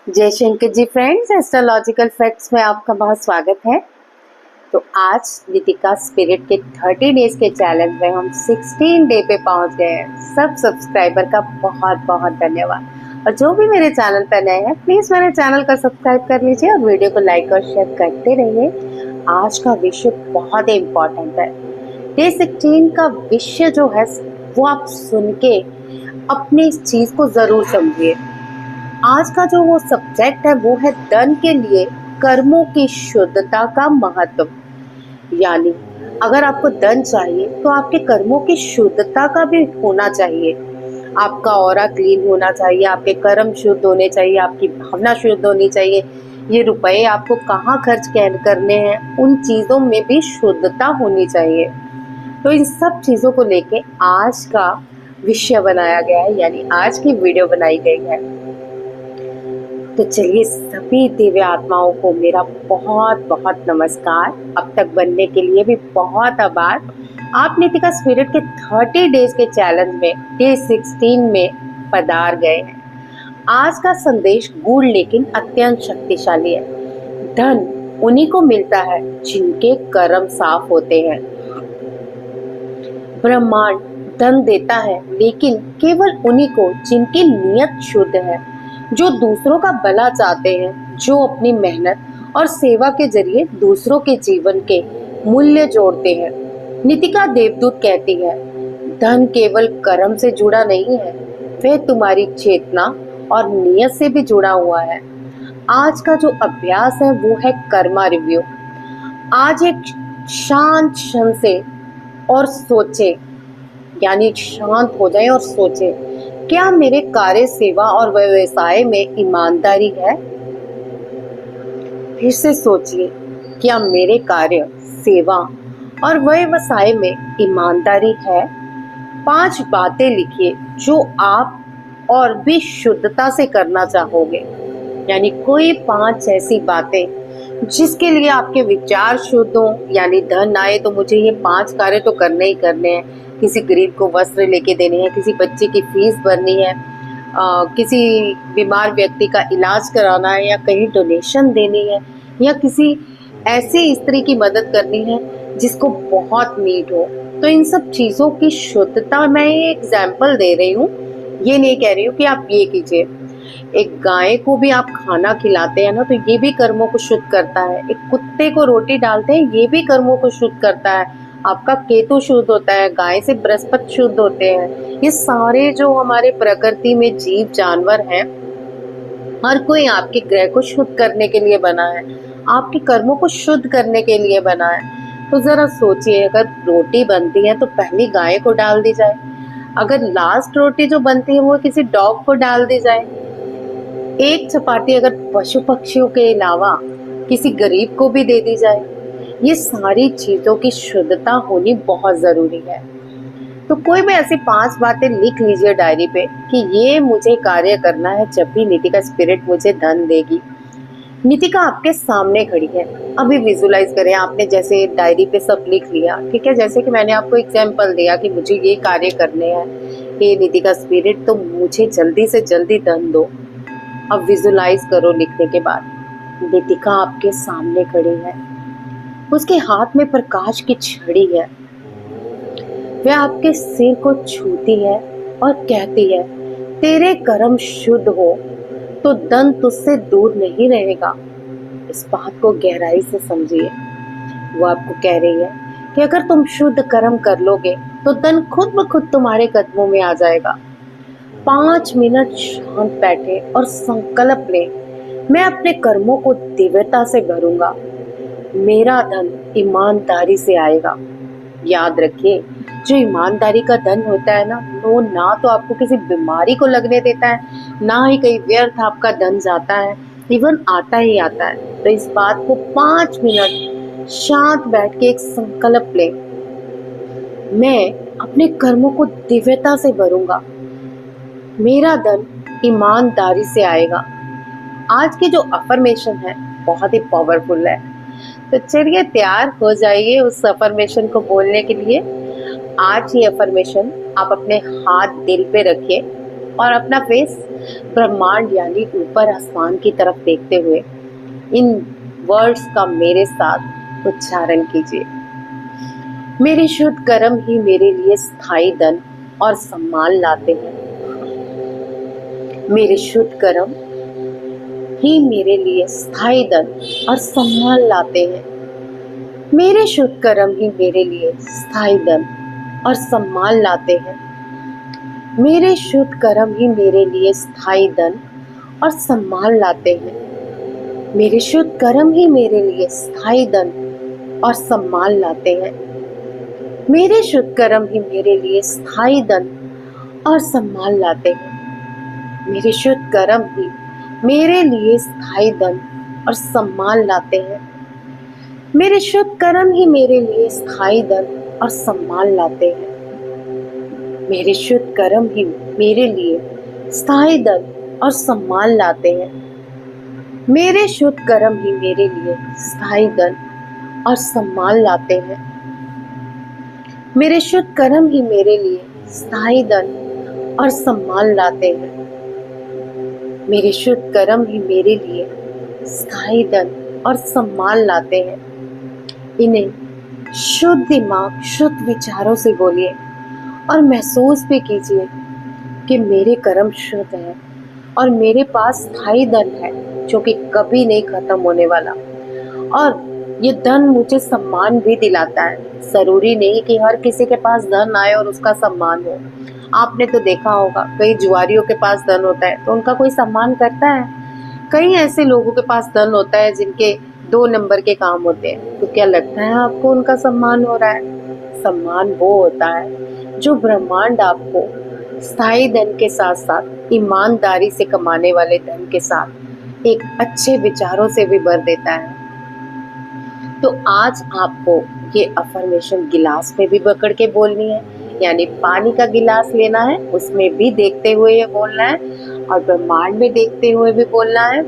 जय Shankar ji friends, astrological facts में आपका बहुत स्वागत है। तो आज नितिका स्पिरिट के 30 डेज के चैलेंज में हम 16 डे पे पहुंच गए हैं। सब सब्सक्राइबर का बहुत बहुत धन्यवाद। और जो भी मेरे चैनल पर नए हैं, प्लीज मेरे चैनल को सब्सक्राइब कर लीजिए और वीडियो को लाइक और शेयर करते रहिए। आज का विषय बहुत ही इम्पोर्टेंट है। डे 16 का विषय जो है वो आप सुन के अपनी इस चीज को जरूर समझिए। आज का जो वो सब्जेक्ट है वो है धन के लिए कर्मों की शुद्धता का महत्व। यानी अगर आपको धन चाहिए तो आपके कर्मों की शुद्धता का भी होना चाहिए। आपका ऑरा क्लीन होना चाहिए, आपके कर्म शुद्ध होने चाहिए, आपकी भावना शुद्ध होनी चाहिए। ये रुपए आपको कहाँ खर्च करने हैं, उन चीजों में भी शुद्धता होनी चाहिए। तो इन सब चीजों को लेके आज का विषय बनाया गया है, यानी आज की वीडियो बनाई गई है। तो चलिए, सभी दिव्य आत्माओं को मेरा बहुत बहुत नमस्कार। अब तक बनने के लिए भी बहुत आभार। आप नितिका स्पिरिट के 30 डेज के चैलेंज में डे 16 में पधार गए हैं। आज का संदेश गूढ़ लेकिन अत्यंत शक्तिशाली है। धन उन्हीं को मिलता है जिनके कर्म साफ होते हैं। ब्रह्मांड धन देता है, लेकिन केवल उन्हीं को जिनकी नीयत शुद्ध है, जो दूसरों का भला चाहते हैं, जो अपनी मेहनत और सेवा के जरिए दूसरों के जीवन के मूल्य जोड़ते हैं। नितिका देवदूत कहती है, धन केवल कर्म से जुड़ा नहीं है, वह तुम्हारी चेतना और नीयत से भी जुड़ा हुआ है। आज का जो अभ्यास है वो है कर्मा रिव्यू। आज एक शांत क्षण से और सोचे, यानी शांत हो जाए और सोचे, क्या मेरे कार्य, सेवा और व्यवसाय में ईमानदारी है? फिर से सोचिए, क्या मेरे कार्य, सेवा और व्यवसाय में ईमानदारी है? 5 बातें लिखिए जो आप और भी शुद्धता से करना चाहोगे। यानी कोई 5 ऐसी बातें जिसके लिए आपके विचार शुद्ध हो। यानी धन आए तो मुझे ये 5 कार्य तो करने ही करने हैं। किसी गरीब को वस्त्र लेके देने हैं, किसी बच्चे की फीस भरनी है, किसी बीमार व्यक्ति का इलाज कराना है, या कहीं डोनेशन देनी है, या किसी ऐसी स्त्री की मदद करनी है जिसको बहुत नीड हो। तो इन सब चीज़ों की शुद्धता, मैं ये एग्जाम्पल दे रही हूँ, ये नहीं कह रही हूँ कि आप ये कीजिए। एक गाय को भी आप खाना खिलाते हैं ना, तो ये भी कर्मों को शुद्ध करता है। एक कुत्ते को रोटी डालते हैं, ये भी कर्मों को शुद्ध करता है। आपका केतु शुद्ध होता है, गाय से बृहस्पति शुद्ध होते हैं। ये सारे जो हमारे प्रकृति में जीव जानवर हैं, हर कोई आपके ग्रह को शुद्ध करने के लिए बना है, आपके कर्मों को शुद्ध करने के लिए बना है। तो जरा सोचिए, अगर रोटी बनती है तो पहली गाय को डाल दी जाए, अगर लास्ट रोटी जो बनती है वो किसी डॉग को डाल दी जाए, एक चपाती अगर पशु पक्षियों के अलावा किसी गरीब को भी दे दी जाए, ये सारी चीजों की शुद्धता होनी बहुत जरूरी है। तो कोई भी ऐसी 5 बातें लिख लीजिए डायरी पे कि ये मुझे कार्य करना है जब भी नितिका स्पिरिट मुझे धन देगी। नितिका आपके सामने खड़ी है। अभी विजुलाइज करें, आपने जैसे डायरी पे सब लिख लिया, ठीक है। जैसे कि मैंने आपको एग्जाम्पल दिया कि मुझे ये कार्य करने हैं, ये नितिका स्पिरिट तो मुझे जल्दी से जल्दी धन दो। अब विजुलाइज करो लिखने के बाद, नितिका आपके सामने खड़ी है, उसके हाथ में प्रकाश की छड़ी है। वह आपके सिर को छूती है और कहती है, तेरे कर्म शुद्ध हो तो धन तुझसे दूर नहीं रहेगा। इस बात को गहराई से समझिए। वो आपको कह रही है कि अगर तुम शुद्ध कर्म कर लोगे तो धन खुद ब खुद तुम्हारे कदमों में आ जाएगा। 5 मिनट शांत बैठे और संकल्प ले, मैं अपने कर्मों को दिव्यता से भरूंगा, मेरा धन ईमानदारी से आएगा। याद रखिए, जो ईमानदारी का धन होता है ना, वो ना तो आपको किसी बीमारी को लगने देता है, ना ही कहीं व्यर्थ आपका धन जाता है, इवन आता ही आता है। तो इस बात को 5 मिनट शांत बैठ के एक संकल्प ले, मैं अपने कर्मों को दिव्यता से भरूंगा, मेरा धन ईमानदारी से आएगा। आज की जो अफर्मेशन है बहुत ही पावरफुल है। तो चलिए, तैयार हो जाइए उस अफर्मेशन को बोलने के लिए। आज ये अफर्मेशन आप अपने हाथ दिल पे रखिए और अपना फेस ब्रह्मांड यानी ऊपर आसमान की तरफ देखते हुए इन वर्ड्स का मेरे साथ उच्चारण कीजिए। मेरे शुद्ध कर्म ही मेरे लिए स्थायी धन और सम्मान लाते हैं। मेरे शुद्ध कर्म ही मेरे लिए स्थायी धन और सम्मान लाते हैं। मेरे शुद्ध कर्म ही मेरे लिए स्थायी धन और सम्मान लाते हैं। मेरे शुद्ध कर्म ही मेरे लिए स्थायी धन और सम्मान लाते हैं। मेरे शुद्ध कर्म ही मेरे लिए स्थायी धन और सम्मान लाते हैं। मेरे शुद्ध कर्म ही मेरे लिए स्थायी धन और सम्मान लाते हैं। मेरे शुद्ध कर्म ही मेरे लिए स्थायी धन और सम्मान लाते हैं। मेरे शुद्ध कर्म ही मेरे लिए स्थायी धन और सम्मान लाते हैं। मेरे शुद्ध कर्म ही मेरे लिए स्थायी धन और सम्मान लाते हैं। मेरे शुद्ध कर्म ही मेरे लिए स्थायी धन और सम्मान लाते हैं। मेरे शुद्ध कर्म ही मेरे लिए स्थायी धन और सम्मान लाते हैं। मेरे शुद्ध कर्म ही मेरे लिए स्थायी धन और सम्मान लाते हैं। इन्हें शुद्ध दिमाग, शुद्ध विचारों से बोलिए और महसूस भी कीजिए कि मेरे कर्म शुद्ध हैं और मेरे पास स्थायी धन है जो कि कभी नहीं खत्म होने वाला, और ये धन मुझे सम्मान भी दिलाता है। जरूरी नहीं कि हर किसी के पास धन आए और उसका सम्मान हो। आपने तो देखा होगा कई जुआरियों के पास धन होता है तो उनका कोई सम्मान करता है। कई ऐसे लोगों के पास धन होता है जिनके 2 नंबर के काम होते हैं, तो क्या लगता है आपको उनका सम्मान हो रहा है? सम्मान वो होता है जो ब्रह्मांड आपको स्थायी धन के साथ साथ ईमानदारी से कमाने वाले धन के साथ एक अच्छे विचारों से भी भर देता है। तो आज आपको ये अफर्मेशन गिलास में भी पकड़ के बोलनी है, यानी पानी का गिलास लेना है, उसमें भी देखते हुए ये बोलना है और ब्रह्मांड में देखते हुए भी बोलना है,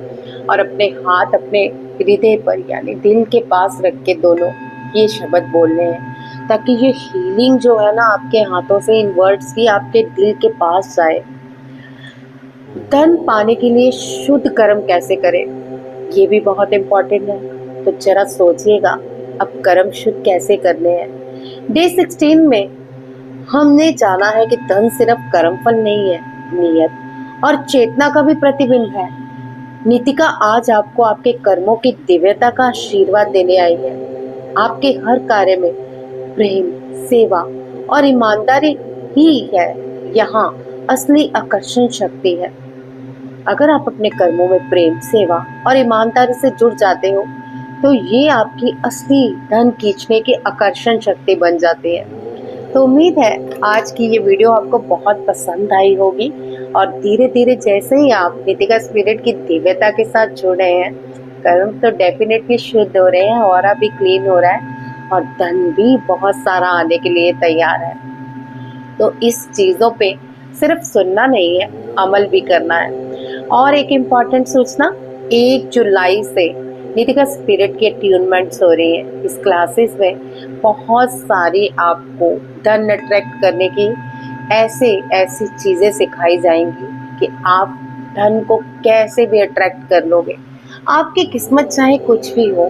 और अपने हाथ अपने हृदय पर यानी दिल के पास रख के दोनों ये शब्द बोलने हैं, ताकि ये हीलिंग जो है ना आपके हाथों से इन वर्ड्स की आपके दिल के पास जाए। धन पाने के लिए शुद्ध कर्म कैसे करें, ये भी बहुत इम्पोर्टेंट है। तो जरा सोचिएगा अब कर्म शुद्ध कैसे करने हैं। डे 16 में हमने जाना है कि धन सिर्फ कर्मफल नहीं है, नियत और चेतना का भी प्रतिबिंब है। नीतिका आज आपको आपके कर्मों की दिव्यता का आशीर्वाद देने आई है। आपके हर कार्य में प्रेम, सेवा और ईमानदारी ही है यहाँ असली आकर्षण शक्ति है। अगर आप अपने कर्मों में प्रेम, सेवा और ईमानदारी से जुड़ जाते हो तो ये आपकी असली धन खींचने की आकर्षण शक्ति बन जाती है। तो उम्मीद है आज की ये वीडियो आपको बहुत पसंद आई होगी, और धीरे धीरे जैसे ही आप नीतिका स्पिरिट की दिव्यता के साथ जुड़ रहे हैं, कर्म तो डेफिनेटली शुद्ध हो रहे हैं, ऑरा भी क्लीन हो रहा है और धन भी बहुत सारा आने के लिए तैयार है। तो इस चीज़ों पे सिर्फ सुनना नहीं है, अमल भी करना है। और एक इम्पॉर्टेंट सूचना, 1 जुलाई से नीतिका स्पिरिट की ट्यूनमेंट्स हो रही है। इस क्लासेस में बहुत सारी आपको धन अट्रैक्ट करने की ऐसी चीज़ें सिखाई जाएंगी कि आप धन को कैसे भी अट्रैक्ट कर लोगे। आपकी किस्मत चाहे कुछ भी हो,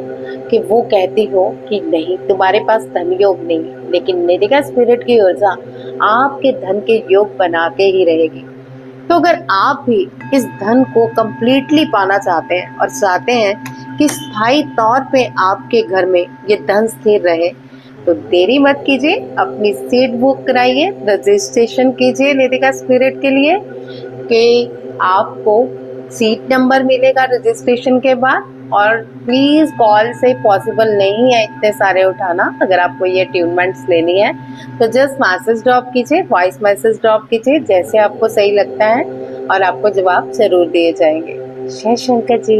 कि वो कहती हो कि नहीं तुम्हारे पास धन योग नहीं, लेकिन नीतिका स्पिरिट की ऊर्जा आपके धन के योग बना के ही रहेगी। तो अगर आप भी इस धन को कंप्लीटली पाना चाहते हैं और चाहते हैं कि स्थायी तौर पे आपके घर में ये धन स्थिर रहे, तो देरी मत कीजिए, अपनी सीट बुक कराइए, रजिस्ट्रेशन कीजिए नीतिका स्पिरिट के लिए कि आपको सीट नंबर मिलेगा रजिस्ट्रेशन के बाद। और प्लीज़ कॉल से पॉसिबल नहीं है इतने सारे उठाना। अगर आपको ये ट्यूनमेंट्स लेनी है तो जस्ट मैसेज ड्रॉप कीजिए, वॉइस मैसेज ड्रॉप कीजिए, जैसे आपको सही लगता है, और आपको जवाब जरूर दिए जाएंगे। जय शंकर जी।